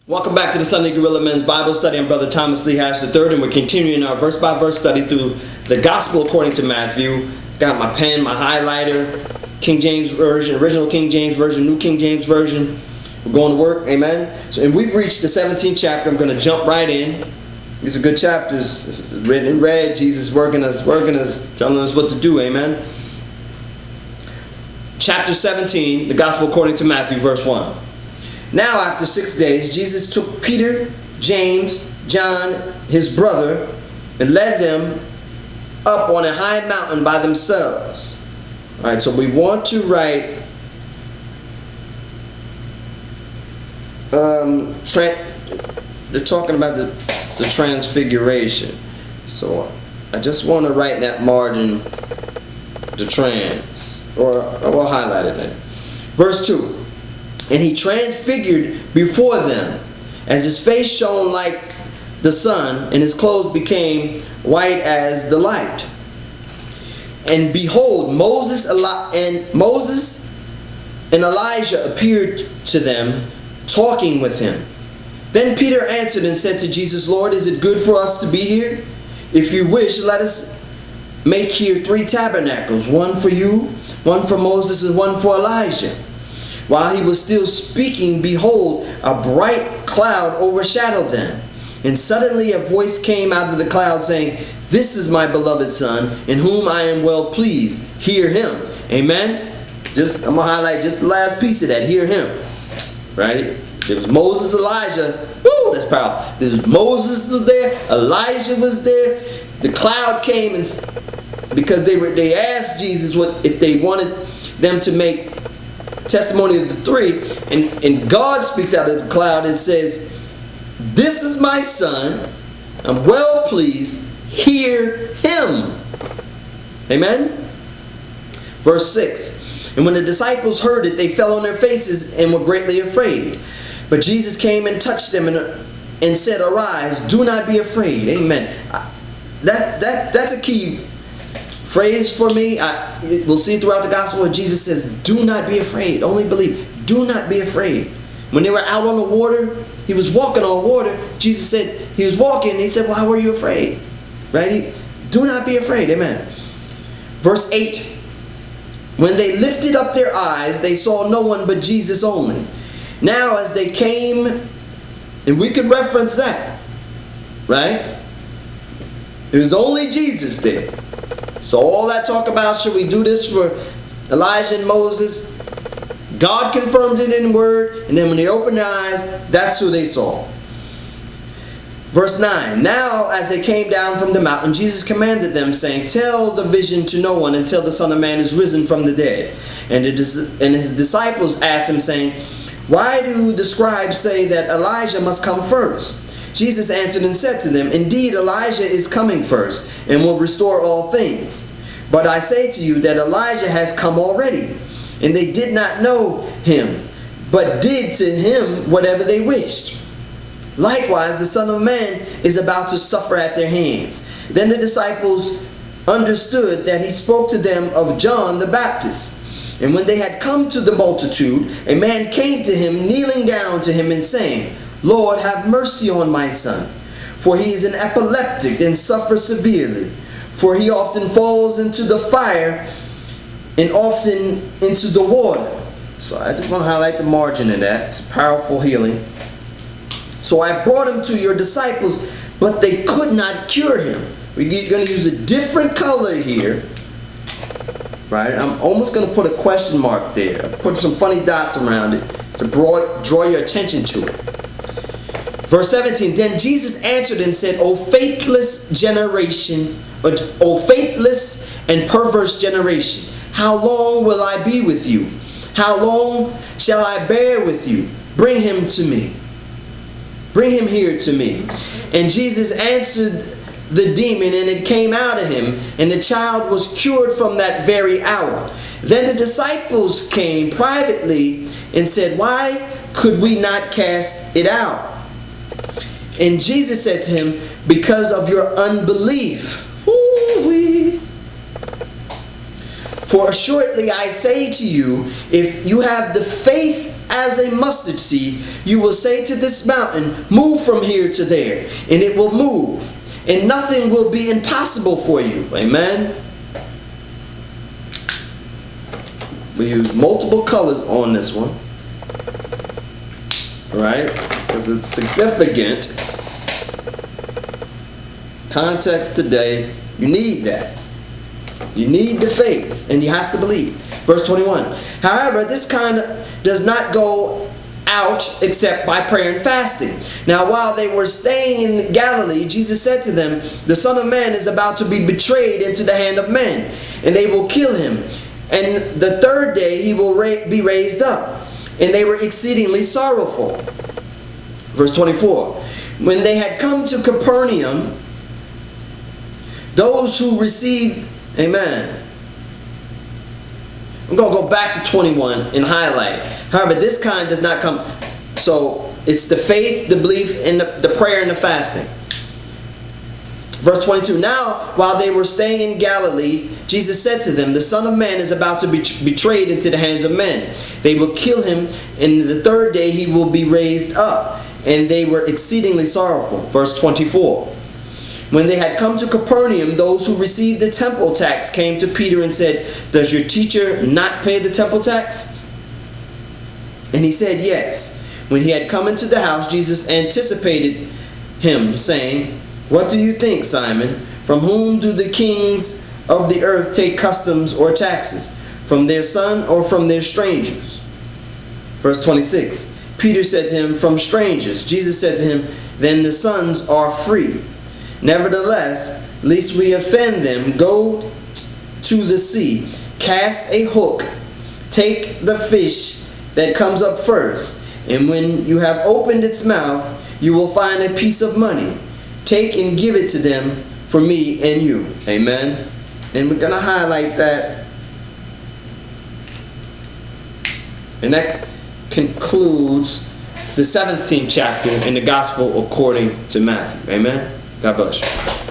Welcome back to the Sunday Gorilla Men's Bible Study. I'm Brother Thomas Lee Harris III, and we're continuing our verse-by-verse study through the Gospel according to Matthew. Got my pen, my highlighter, King James Version, original King James Version, New King James Version. We're going to work, amen? And we've reached the 17th chapter. I'm going to jump right in. These are good chapters. It's written in red. Jesus working us, telling us what to do, amen? Chapter 17, the Gospel according to Matthew, verse 1. Now after 6 days, Jesus took Peter, James, John, his brother, and led them up on a high mountain by themselves. All right, so we want to write they're talking about the transfiguration. So I just want to write in that margin the trans, or we'll highlight it then. Verse 2. And he transfigured before them, as his face shone like the sun, and his clothes became white as the light. And behold, Moses and Elijah appeared to them, talking with him. Then Peter answered and said to Jesus, Lord, is it good for us to be here? If you wish, let us make here 3 tabernacles, one for you, one for Moses, and one for Elijah. While he was still speaking, behold, a bright cloud overshadowed them. And suddenly a voice came out of the cloud saying, This is my beloved Son, in whom I am well pleased. Hear him. Amen? I'm going to highlight just the last piece of that. Hear him. Right? There was Moses, Elijah. Woo, that's powerful. There was Moses was there. Elijah was there. The cloud came, and because they asked Jesus if they wanted them to make testimony of the 3, and God speaks out of the cloud and says, This is my Son, I'm well pleased, hear him. Amen? Verse 6. And when the disciples heard it, they fell on their faces and were greatly afraid. But Jesus came and touched them and said, Arise, do not be afraid. Amen. That's a key phrase for me. We'll see throughout the gospel where Jesus says, do not be afraid, only believe. Do not be afraid. When they were out on the water, he was walking on water. Jesus said, he was walking, and he said, why were you afraid? Right? Do not be afraid. Amen. Verse 8. When they lifted up their eyes, they saw no one but Jesus only. Now as they came, and we could reference that, right? It was only Jesus there. So all that talk about, should we do this for Elijah and Moses? God confirmed it in the Word, and then when they opened their eyes, that's who they saw. Verse 9. Now as they came down from the mountain, Jesus commanded them, saying, Tell the vision to no one until the Son of Man is risen from the dead. And his disciples asked him, saying, Why do the scribes say that Elijah must come first? Jesus answered and said to them, Indeed, Elijah is coming first, and will restore all things. But I say to you that Elijah has come already, and they did not know him, but did to him whatever they wished. Likewise, the Son of Man is about to suffer at their hands. Then the disciples understood that he spoke to them of John the Baptist. And when they had come to the multitude, a man came to him, kneeling down to him and saying, Lord, have mercy on my son, for he is an epileptic and suffers severely. For he often falls into the fire and often into the water. So I just want to highlight the margin of that. It's powerful healing. So I brought him to your disciples, but they could not cure him. We're going to use a different color here. Right? I'm almost going to put a question mark there. Put some funny dots around it to draw your attention to it. Verse 17, Then Jesus answered and said, O faithless generation, O faithless and perverse generation, how long will I be with you? How long shall I bear with you? Bring him to me. Bring him here to me. And Jesus answered the demon, and it came out of him, and the child was cured from that very hour. Then the disciples came privately and said, Why could we not cast it out? And Jesus said to him, Because of your unbelief. Ooh-wee. For assuredly I say to you, if you have the faith as a mustard seed, you will say to this mountain, move from here to there, and it will move, and nothing will be impossible for you. Amen. We use multiple colors on this one, right? Because it's significant. Context today, you need that. You need the faith, and you have to believe. Verse 21. However, this kind does not go out except by prayer and fasting. Now, while they were staying in Galilee, Jesus said to them, the Son of Man is about to be betrayed into the hand of men, and they will kill him. And the third day he will be raised up. And they were exceedingly sorrowful. Verse 24. When they had come to Capernaum, those who received, amen. I'm going to go back to 21 and highlight. However, this kind does not come. So it's the faith, the belief, and the prayer and the fasting. Verse 22. Now, while they were staying in Galilee, Jesus said to them, the Son of Man is about to be betrayed into the hands of men. They will kill him, and the third day he will be raised up. And they were exceedingly sorrowful. Verse 24. When they had come to Capernaum, those who received the temple tax came to Peter and said, does your teacher not pay the temple tax? And he said, yes. When he had come into the house, Jesus anticipated him, saying, what do you think, Simon? From whom do the kings of the earth take customs or taxes? From their son or from their strangers? Verse 26. Peter said to him, from strangers. Jesus said to him, then the sons are free. Nevertheless, lest we offend them, go to the sea, cast a hook, take the fish that comes up first, and when you have opened its mouth, you will find a piece of money. Take and give it to them for me and you. Amen. And we're going to highlight that. And that concludes the 17th chapter in the Gospel according to Matthew. Amen. God bless you.